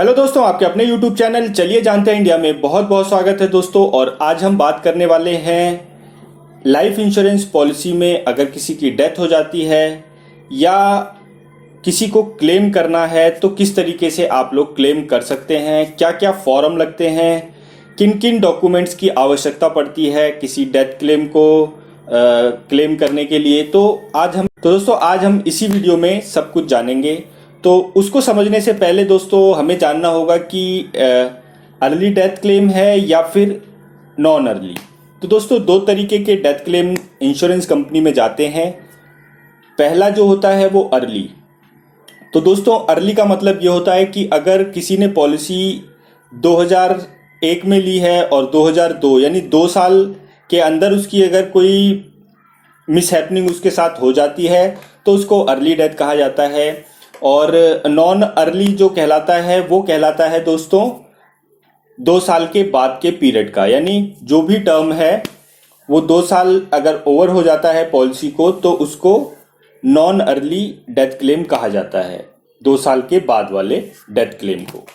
Hello दोस्तों, आपके अपने YouTube चैनल चलिए जानते हैं इंडिया में बहुत बहुत स्वागत है दोस्तों। और आज हम बात करने वाले हैं लाइफ इंश्योरेंस पॉलिसी में अगर किसी की डेथ हो जाती है या किसी को क्लेम करना है तो किस तरीके से आप लोग क्लेम कर सकते हैं, क्या क्या फॉर्म लगते हैं, किन किन डॉक्यूमेंट्स की आवश्यकता पड़ती है किसी डेथ क्लेम को क्लेम करने के लिए। तो दोस्तों आज हम इसी वीडियो में सब कुछ जानेंगे। तो उसको समझने से पहले दोस्तों हमें जानना होगा कि अर्ली डेथ क्लेम है या फिर नॉन अर्ली। तो दोस्तों दो तरीके के डेथ क्लेम इंश्योरेंस कंपनी में जाते हैं। पहला जो होता है वो अर्ली। तो दोस्तों अर्ली का मतलब ये होता है कि अगर किसी ने पॉलिसी 2001 में ली है और 2002 यानी 2 साल के अंदर उसकी अगर कोई मिसहैपनिंग उसके साथ हो जाती है तो उसको अर्ली डेथ कहा जाता है। और नॉन अर्ली जो कहलाता है वो कहलाता है दोस्तों 2 साल के बाद के पीरियड का, यानी जो भी टर्म है वो 2 साल अगर ओवर हो जाता है पॉलिसी को तो उसको नॉन अर्ली डेथ क्लेम कहा जाता है, 2 साल के बाद वाले डेथ क्लेम को।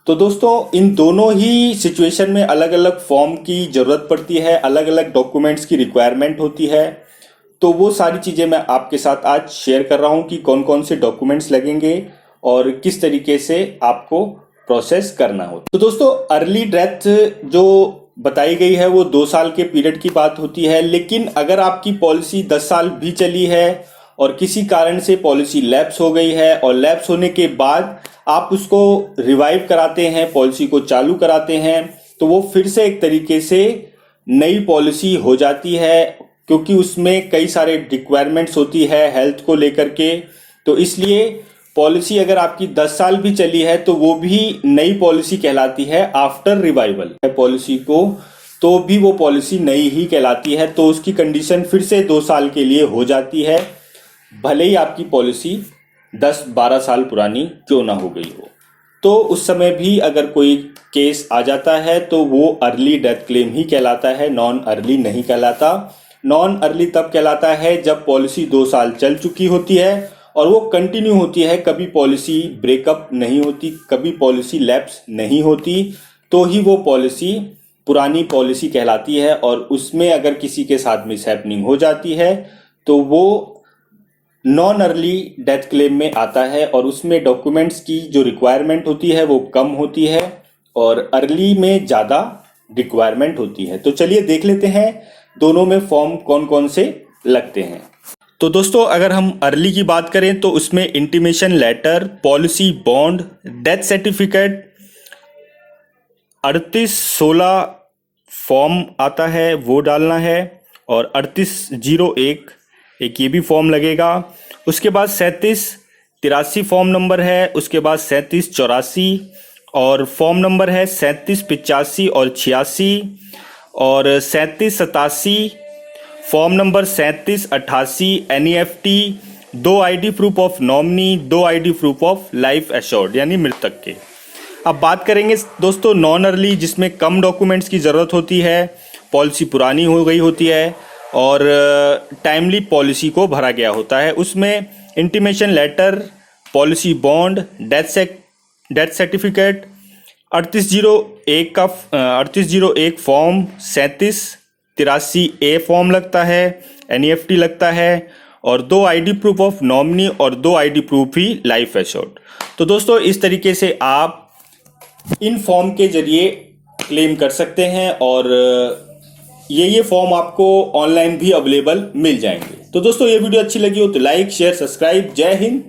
तो दोस्तों इन दोनों ही सिचुएशन में अलग अलग फॉर्म की ज़रूरत पड़ती है, अलग अलग डॉक्यूमेंट्स की रिक्वायरमेंट होती है। तो वो सारी चीज़ें मैं आपके साथ आज शेयर कर रहा हूँ कि कौन कौन से डॉक्यूमेंट्स लगेंगे और किस तरीके से आपको प्रोसेस करना हो। तो दोस्तों अर्ली डेथ जो बताई गई है वो 2 साल के पीरियड की बात होती है, लेकिन अगर आपकी पॉलिसी 10 साल भी चली है और किसी कारण से पॉलिसी लैप्स हो गई है और लैप्स होने के बाद आप उसको रिवाइव कराते हैं, पॉलिसी को चालू कराते हैं, तो वो फिर से एक तरीके से नई पॉलिसी हो जाती है, क्योंकि उसमें कई सारे रिक्वायरमेंट्स होती है हेल्थ को लेकर के। तो इसलिए पॉलिसी अगर आपकी 10 साल भी चली है तो वो भी नई पॉलिसी कहलाती है आफ्टर रिवाइवल पॉलिसी को, तो भी वो पॉलिसी नई ही कहलाती है। तो उसकी कंडीशन फिर से 2 साल के लिए हो जाती है, भले ही आपकी पॉलिसी 10-12 साल पुरानी क्यों ना हो गई हो। तो उस समय भी अगर कोई केस आ जाता है तो वो अर्ली डेथ क्लेम ही कहलाता है, नॉन अर्ली नहीं कहलाता। नॉन अर्ली तब कहलाता है जब पॉलिसी 2 साल चल चुकी होती है और वो कंटिन्यू होती है, कभी पॉलिसी ब्रेकअप नहीं होती, कभी पॉलिसी लैप्स नहीं होती, तो ही वो पॉलिसी पुरानी पॉलिसी कहलाती है। और उसमें अगर किसी के साथ मिसहैपनिंग हो जाती है तो वो नॉन अर्ली डेथ क्लेम में आता है और उसमें डॉक्यूमेंट्स की जो रिक्वायरमेंट होती है वो कम होती है और अर्ली में ज़्यादा रिक्वायरमेंट होती है। तो चलिए देख लेते हैं दोनों में फॉर्म कौन कौन से लगते हैं। तो दोस्तों अगर हम अर्ली की बात करें तो उसमें intimation letter, policy bond, death certificate, 3816 form आता है वो डालना है और 3801 एक ये भी फॉर्म लगेगा। उसके बाद 3783 फॉर्म नंबर है, उसके बाद 3784 और फॉर्म नंबर है 3785 और 86 और 3787 form number 3788 NEFT, 2 ID proof of nominee, 2 ID proof of life assured यानी मृतक के। अब बात करेंगे दोस्तों नॉन अर्ली, जिसमें कम डॉक्यूमेंट्स की ज़रूरत होती है, पॉलिसी पुरानी हो गई होती है और टाइमली पॉलिसी को भरा गया होता है। उसमें intimation letter, policy bond, death certificate, 3801 form, 3783A form लगता है, NEFT लगता है और 2 ID प्रूफ ऑफ नॉमिनी और 2 ID प्रूफ ही लाइफ एश्योर्ड। तो दोस्तों इस तरीके से आप इन फॉर्म के जरिए क्लेम कर सकते हैं और ये फॉर्म आपको ऑनलाइन भी अवेलेबल मिल जाएंगे। तो दोस्तों ये वीडियो अच्छी लगी हो तो लाइक, शेयर, सब्सक्राइब। जय हिंद,